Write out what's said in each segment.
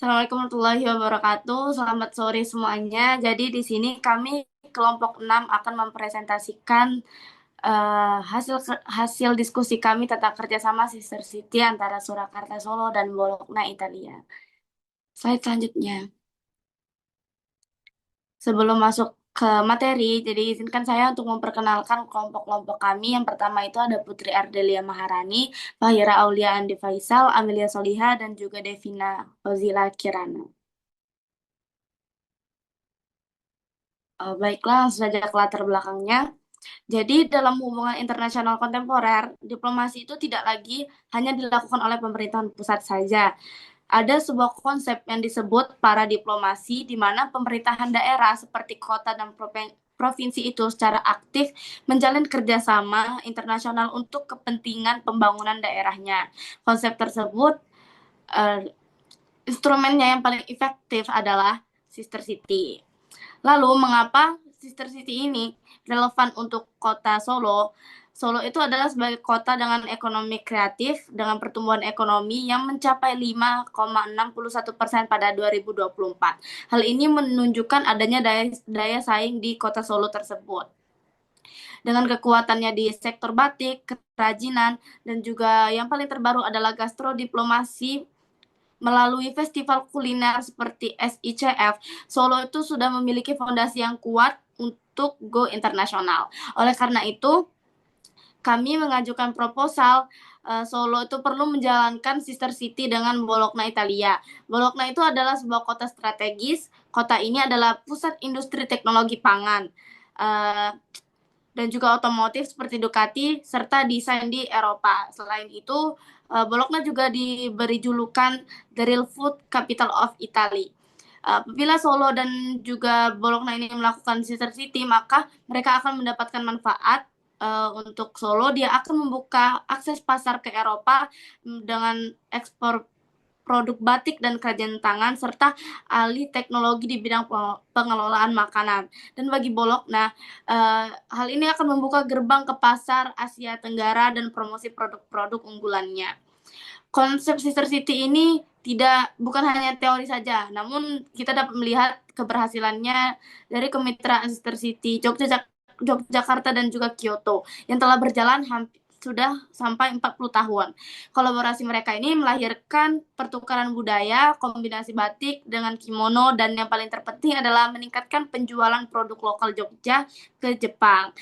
Assalamualaikum warahmatullahi wabarakatuh. Selamat sore semuanya. Jadi di sini kami kelompok 6 akan mempresentasikan hasil hasil diskusi kami tentang kerjasama Sister City antara Surakarta Solo dan Bologna Italia. Slide selanjutnya. Sebelum masuk ke materi, jadi izinkan saya untuk memperkenalkan kelompok-kelompok kami. Yang pertama itu ada Putri Ardelia Maharani, Fahira Aulia Andi Faisal, Amelia Soliha, dan juga Devina Fazila Kirana. Baiklah, langsung saja ke latar belakangnya. Jadi, dalam hubungan internasional kontemporer, diplomasi itu tidak lagi hanya dilakukan oleh pemerintahan pusat saja. Ada sebuah konsep yang disebut para diplomasi, di mana pemerintahan daerah seperti kota dan provinsi itu secara aktif menjalin kerjasama internasional untuk kepentingan pembangunan daerahnya. Konsep tersebut, uh, instrumennya yang paling efektif adalah Sister City. Lalu, mengapa Sister City ini relevan untuk kota Solo? Solo itu adalah sebagai kota dengan ekonomi kreatif, dengan pertumbuhan ekonomi yang mencapai 5,61% pada 2024. Hal ini menunjukkan adanya daya saing di kota Solo tersebut. Dengan kekuatannya di sektor batik, kerajinan, dan juga yang paling terbaru adalah gastrodiplomasi melalui festival kuliner seperti SICF, Solo itu sudah memiliki fondasi yang kuat untuk go internasional. Oleh karena itu, kami mengajukan proposal Solo itu perlu menjalankan sister city dengan Bologna, Italia. Bologna itu adalah sebuah kota strategis. Kota ini adalah pusat industri teknologi pangan. Dan juga otomotif seperti Ducati serta desain di Eropa. Selain itu, Bologna juga diberi julukan The Real Food Capital of Italy. Apabila Solo dan juga Bologna ini melakukan sister city, maka mereka akan mendapatkan manfaat. Untuk Solo, dia akan membuka akses pasar ke Eropa dengan ekspor produk batik dan kerajinan tangan, serta ahli teknologi di bidang pengelolaan makanan. Dan bagi Bologna, hal ini akan membuka gerbang ke pasar Asia Tenggara dan promosi produk-produk unggulannya. Konsep Sister City ini bukan hanya teori saja, namun kita dapat melihat keberhasilannya dari kemitraan Sister City Yogyakarta dan juga Kyoto yang telah berjalan sudah sampai 40 tahun. Kolaborasi mereka ini melahirkan pertukaran budaya, kombinasi batik dengan kimono, dan yang paling terpenting adalah meningkatkan penjualan produk lokal Jogja ke Jepang.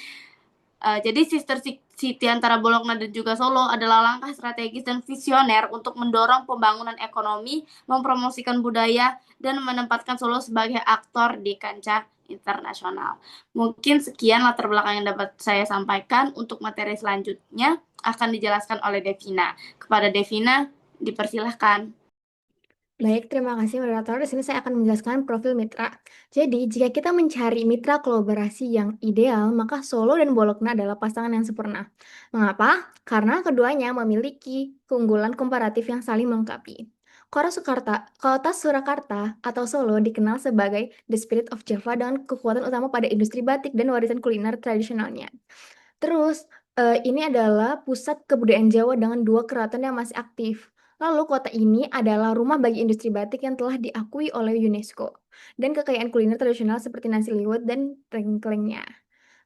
Jadi Sister City antara Bologna dan juga Solo adalah langkah strategis dan visioner untuk mendorong pembangunan ekonomi, mempromosikan budaya, dan menempatkan Solo sebagai aktor di kancah internasional. Mungkin sekian latar belakang yang dapat saya sampaikan. Untuk materi selanjutnya akan dijelaskan oleh Devina. Kepada Devina, dipersilahkan. Baik, terima kasih moderator. Di sini saya akan menjelaskan profil mitra. Jadi, jika kita mencari mitra kolaborasi yang ideal, maka Solo dan Bologna adalah pasangan yang sempurna. Mengapa? Karena keduanya memiliki keunggulan komparatif yang saling melengkapi. Kota Surakarta atau Solo dikenal sebagai the spirit of Java dengan kekuatan utama pada industri batik dan warisan kuliner tradisionalnya. Terus, ini adalah pusat kebudayaan Jawa dengan dua keraton yang masih aktif. Lalu kota ini adalah rumah bagi industri batik yang telah diakui oleh UNESCO, dan kekayaan kuliner tradisional seperti nasi liwet dan tengklengnya.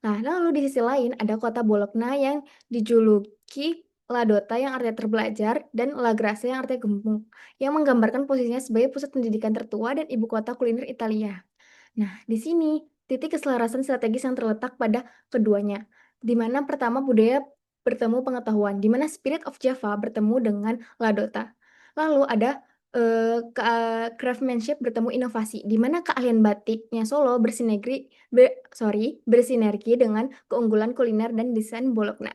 Nah, lalu di sisi lain ada kota Bologna yang dijuluki La Dota yang artinya terbelajar dan La Grazia yang artinya gemuk, yang menggambarkan posisinya sebagai pusat pendidikan tertua dan ibu kota kuliner Italia. Nah, di sini titik keselarasan strategis yang terletak pada keduanya, di mana pertama budaya bertemu pengetahuan, di mana Spirit of Java bertemu dengan Ladota. Lalu ada craftsmanship bertemu inovasi, di mana keahlian batiknya Solo bersinergi dengan keunggulan kuliner dan desain Bologna.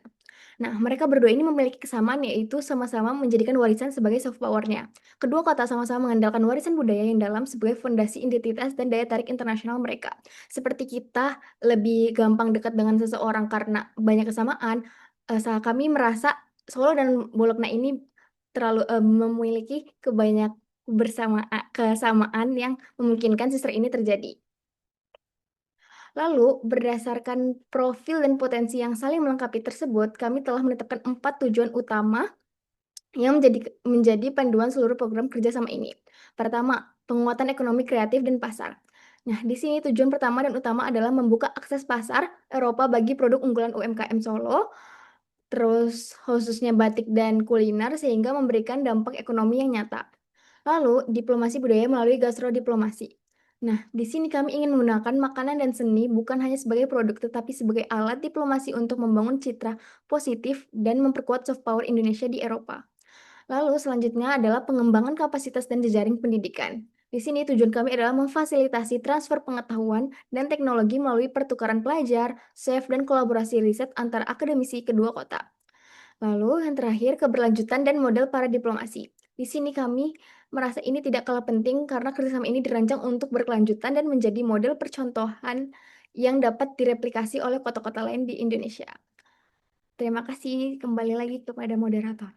Nah, mereka berdua ini memiliki kesamaan yaitu sama-sama menjadikan warisan sebagai soft power-nya. Kedua kota sama-sama mengandalkan warisan budaya yang dalam sebagai fondasi identitas dan daya tarik internasional mereka. Seperti kita lebih gampang dekat dengan seseorang karena banyak kesamaan, kami merasa Solo dan Bologna ini memiliki kesamaan yang memungkinkan sister ini terjadi. Lalu, berdasarkan profil dan potensi yang saling melengkapi tersebut, kami telah menetapkan 4 tujuan utama yang menjadi panduan seluruh program kerjasama ini. Pertama, penguatan ekonomi kreatif dan pasar. Nah, di sini tujuan pertama dan utama adalah membuka akses pasar Eropa bagi produk unggulan UMKM Solo, terus khususnya batik dan kuliner sehingga memberikan dampak ekonomi yang nyata. Lalu, diplomasi budaya melalui gastrodiplomasi. Nah, di sini kami ingin menggunakan makanan dan seni bukan hanya sebagai produk, tetapi sebagai alat diplomasi untuk membangun citra positif dan memperkuat soft power Indonesia di Eropa. Lalu selanjutnya adalah pengembangan kapasitas dan jejaring pendidikan. Di sini tujuan kami adalah memfasilitasi transfer pengetahuan dan teknologi melalui pertukaran pelajar, SEF, dan kolaborasi riset antar akademisi kedua kota. Lalu yang terakhir, keberlanjutan dan model para diplomasi. Di sini kami merasa ini tidak kalah penting karena kerjasama ini dirancang untuk berkelanjutan dan menjadi model percontohan yang dapat direplikasi oleh kota-kota lain di Indonesia. Terima kasih, kembali lagi kepada moderator.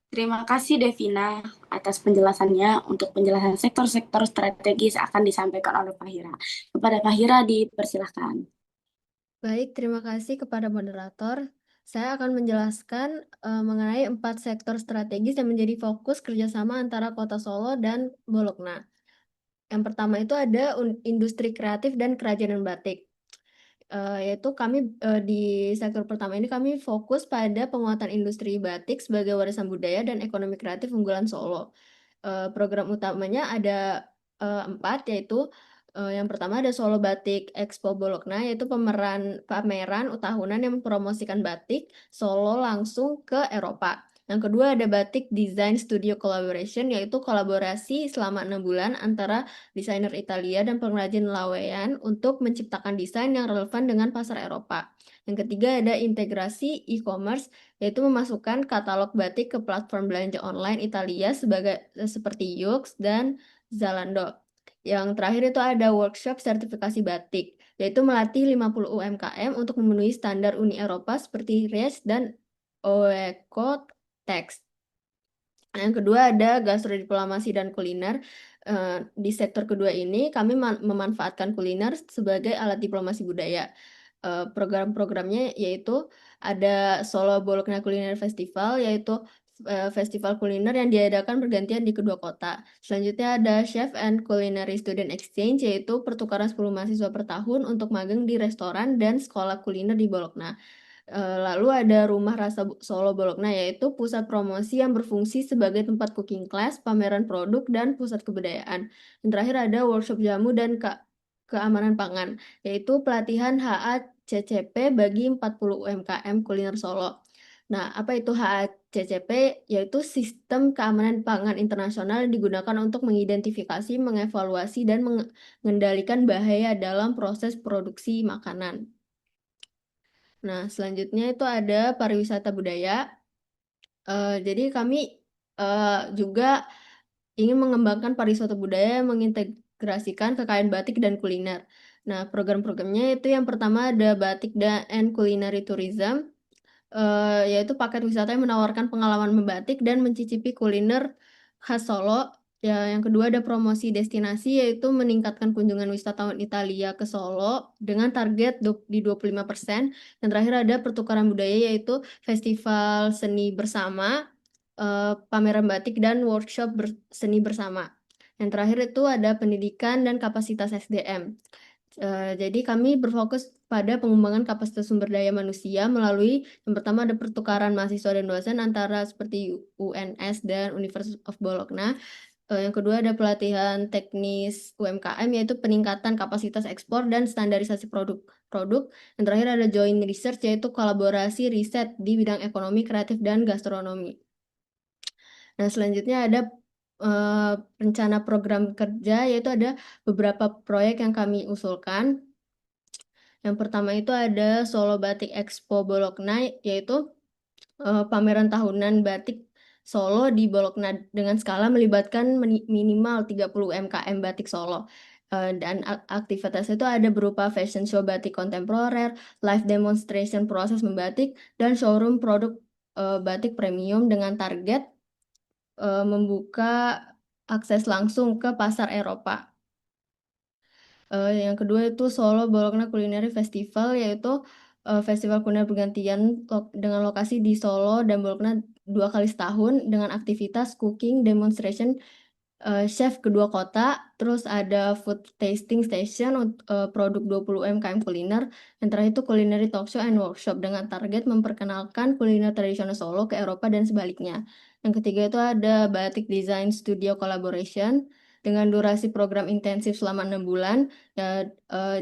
Terima kasih Devina atas penjelasannya. Untuk penjelasan sektor-sektor strategis akan disampaikan oleh Pak Hira. Kepada Pak Hira dipersilahkan. Baik, terima kasih kepada moderator. Saya akan menjelaskan mengenai 4 sektor strategis yang menjadi fokus kerjasama antara Kota Solo dan Bologna. Yang pertama itu ada industri kreatif dan kerajinan batik. Yaitu kami di sektor pertama ini kami fokus pada penguatan industri batik sebagai warisan budaya dan ekonomi kreatif unggulan Solo. Program utamanya ada 4, yaitu yang pertama ada Solo Batik Expo Bologna, yaitu pameran tahunan yang mempromosikan batik Solo langsung ke Eropa. Yang kedua ada Batik Design Studio Collaboration, yaitu kolaborasi selama 6 bulan antara desainer Italia dan pengrajin Laweyan untuk menciptakan desain yang relevan dengan pasar Eropa. Yang ketiga ada integrasi e-commerce, yaitu memasukkan katalog batik ke platform belanja online Italia seperti Yux dan Zalando. Yang terakhir itu ada workshop sertifikasi batik, yaitu melatih 50 UMKM untuk memenuhi standar Uni Eropa seperti RIES dan Oecotex. Yang kedua ada gastrodiplomasi dan kuliner. Di sektor kedua ini kami memanfaatkan kuliner sebagai alat diplomasi budaya. Program-programnya yaitu ada Solo Bologna Culinary Festival, yaitu festival kuliner yang diadakan bergantian di kedua kota. Selanjutnya ada Chef and Culinary Student Exchange, yaitu pertukaran 10 mahasiswa per tahun untuk magang di restoran dan sekolah kuliner di Bologna. Lalu ada Rumah Rasa Solo Bologna, yaitu pusat promosi yang berfungsi sebagai tempat cooking class, pameran produk, dan pusat kebudayaan. Yang terakhir ada workshop jamu dan keamanan pangan, yaitu pelatihan HACCP bagi 40 UMKM kuliner Solo. Nah, apa itu HACCP? Yaitu Sistem Keamanan Pangan Internasional yang digunakan untuk mengidentifikasi, mengevaluasi, dan mengendalikan bahaya dalam proses produksi makanan. Nah, selanjutnya itu ada pariwisata budaya. Jadi kami juga ingin mengembangkan pariwisata budaya yang mengintegrasikan kekayaan batik dan kuliner. Nah, program-programnya itu yang pertama ada Batik dan Culinary Tourism, yaitu paket wisata yang menawarkan pengalaman membatik dan mencicipi kuliner khas Solo. Ya, yang kedua ada promosi destinasi, yaitu meningkatkan kunjungan wisatawan Italia ke Solo dengan target di 25%. Yang terakhir ada pertukaran budaya, yaitu festival seni bersama, pameran batik, dan workshop seni bersama. Yang terakhir itu ada pendidikan dan kapasitas SDM. Jadi kami berfokus pada pengembangan kapasitas sumber daya manusia melalui yang pertama ada pertukaran mahasiswa dan dosen antara seperti UNS dan University of Bologna. Yang kedua ada pelatihan teknis UMKM, yaitu peningkatan kapasitas ekspor dan standarisasi produk. Yang terakhir ada joint research, yaitu kolaborasi riset di bidang ekonomi, kreatif, dan gastronomi. Nah, selanjutnya ada rencana program kerja, yaitu ada beberapa proyek yang kami usulkan. Yang pertama itu ada Solo Batik Expo Bologna, yaitu pameran tahunan batik Solo di Bologna dengan skala melibatkan minimal 30 UMKM batik Solo. Dan aktivitas itu ada berupa fashion show batik kontemporer, live demonstration proses membatik, dan showroom produk batik premium dengan target membuka akses langsung ke pasar Eropa. Yang kedua itu Solo Bologna Culinary Festival, yaitu festival kuliner bergantian dengan lokasi di Solo dan Bologna 2 kali setahun dengan aktivitas cooking demonstration chef kedua kota, terus ada food tasting station produk 20 UMKM kuliner, yang terakhir itu culinary talk show and workshop dengan target memperkenalkan kuliner tradisional Solo ke Eropa dan sebaliknya. Yang ketiga itu ada batik design studio collaboration dengan durasi program intensif selama 6 bulan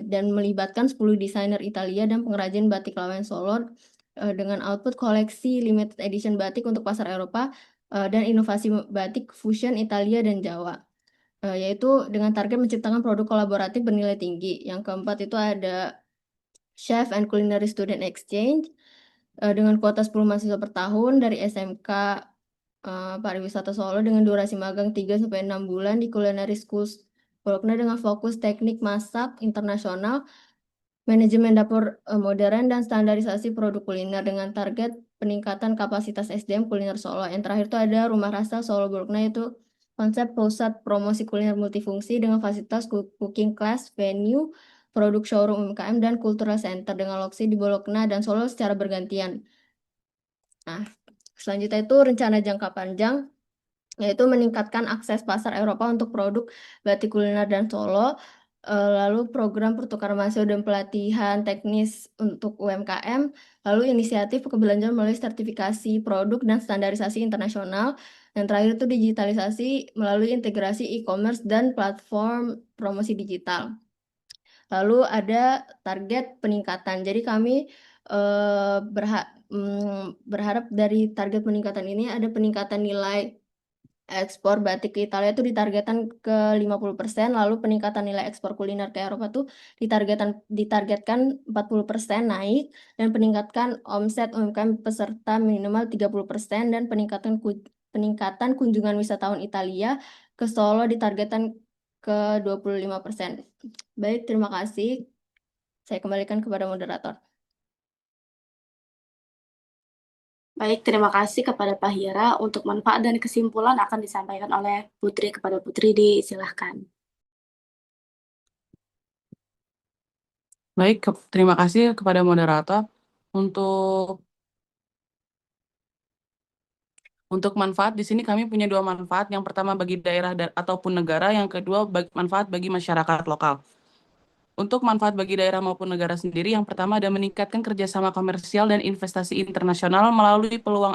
dan melibatkan 10 desainer Italia dan pengrajin batik Lawen Solo dengan output koleksi limited edition batik untuk pasar Eropa dan inovasi batik fusion Italia dan Jawa, yaitu dengan target menciptakan produk kolaboratif bernilai tinggi. Yang keempat itu ada Chef and Culinary Student Exchange dengan kuota 10 mahasiswa per tahun dari SMK Pariwisata Solo dengan durasi magang 3-6 bulan di Culinary Schools Bologna dengan fokus teknik masak internasional, manajemen dapur modern, dan standarisasi produk kuliner dengan target peningkatan kapasitas SDM kuliner Solo. Yang terakhir itu ada Rumah Rasa Solo Bologna, itu konsep pusat promosi kuliner multifungsi dengan fasilitas cooking class, venue, produk showroom UMKM, dan cultural center dengan lokasi di Bologna dan Solo secara bergantian. Nah, selanjutnya itu rencana jangka panjang, yaitu meningkatkan akses pasar Eropa untuk produk batik kuliner dan Solo, lalu program pertukaran mahasiswa dan pelatihan teknis untuk UMKM, lalu inisiatif keberlanjutan melalui sertifikasi produk dan standarisasi internasional, yang terakhir itu digitalisasi melalui integrasi e-commerce dan platform promosi digital. Lalu ada target peningkatan. Jadi kami berharap dari target peningkatan ini ada peningkatan nilai ekspor batik ke Italia itu ditargetkan ke 50%, lalu peningkatan nilai ekspor kuliner ke Eropa tuh ditargetkan 40% naik, dan peningkatkan omset UMKM peserta minimal 30%, dan peningkatan kunjungan wisatawan Italia ke Solo ditargetkan ke 25%. Baik, terima kasih. Saya kembalikan kepada moderator. Baik, terima kasih kepada Pak Hira. Untuk manfaat dan kesimpulan akan disampaikan oleh Putri kepada Putri, disilahkan. Baik, terima kasih kepada moderator. Untuk manfaat di sini kami punya 2 manfaat. Yang pertama bagi daerah ataupun negara, yang kedua manfaat bagi masyarakat lokal. Untuk manfaat bagi daerah maupun negara sendiri, yang pertama ada meningkatkan kerjasama komersial dan investasi internasional melalui peluang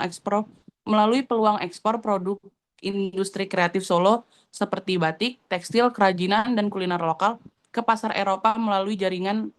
ekspor produk industri kreatif Solo seperti batik, tekstil, kerajinan, dan kuliner lokal ke pasar Eropa melalui jaringan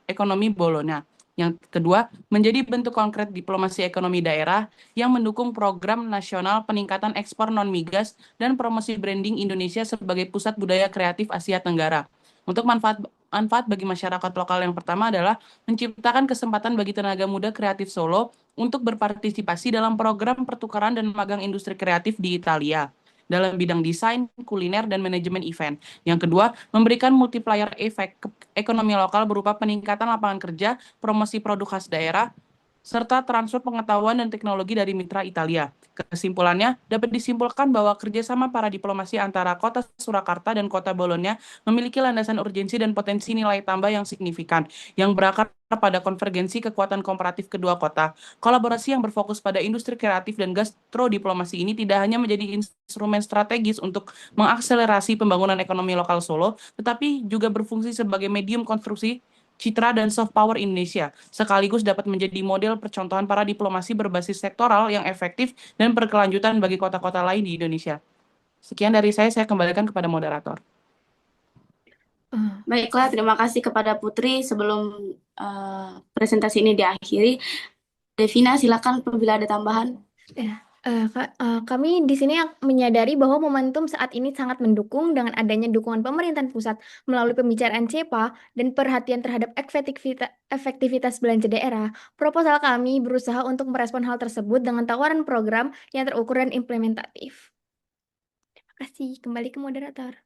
ekonomi Bologna. Yang kedua, menjadi bentuk konkret diplomasi ekonomi daerah yang mendukung program nasional peningkatan ekspor non-migas dan promosi branding Indonesia sebagai pusat budaya kreatif Asia Tenggara. Untuk manfaat bagi masyarakat lokal, yang pertama adalah menciptakan kesempatan bagi tenaga muda kreatif Solo untuk berpartisipasi dalam program pertukaran dan magang industri kreatif di Italia dalam bidang desain, kuliner, dan manajemen event. Yang kedua, memberikan multiplier effect ke ekonomi lokal berupa peningkatan lapangan kerja, promosi produk khas daerah, serta transfer pengetahuan dan teknologi dari mitra Italia. Kesimpulannya, dapat disimpulkan bahwa kerjasama para diplomasi antara Kota Surakarta dan Kota Bologna memiliki landasan urgensi dan potensi nilai tambah yang signifikan, yang berakar pada konvergensi kekuatan komparatif kedua kota. Kolaborasi yang berfokus pada industri kreatif dan gastrodiplomasi ini tidak hanya menjadi instrumen strategis untuk mengakselerasi pembangunan ekonomi lokal Solo, tetapi juga berfungsi sebagai medium konstruksi citra dan soft power Indonesia, sekaligus dapat menjadi model percontohan para diplomasi berbasis sektoral yang efektif dan berkelanjutan bagi kota-kota lain di Indonesia. Sekian dari saya kembalikan kepada moderator. Baiklah, terima kasih kepada Putri. Sebelum presentasi ini diakhiri, Devina, silakan apabila ada tambahan. Kami di sini menyadari bahwa momentum saat ini sangat mendukung dengan adanya dukungan pemerintahan pusat melalui pembicaraan CEPA dan perhatian terhadap efektivitas belanja daerah. Proposal kami berusaha untuk merespon hal tersebut dengan tawaran program yang terukur dan implementatif. Terima kasih. Kembali ke moderator.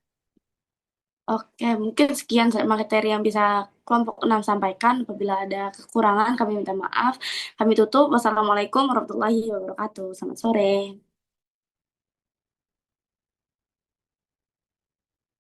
Oke, mungkin sekian materi yang bisa kelompok 6 sampaikan. Apabila ada kekurangan, kami minta maaf. Kami tutup. Wassalamualaikum warahmatullahi wabarakatuh. Selamat sore.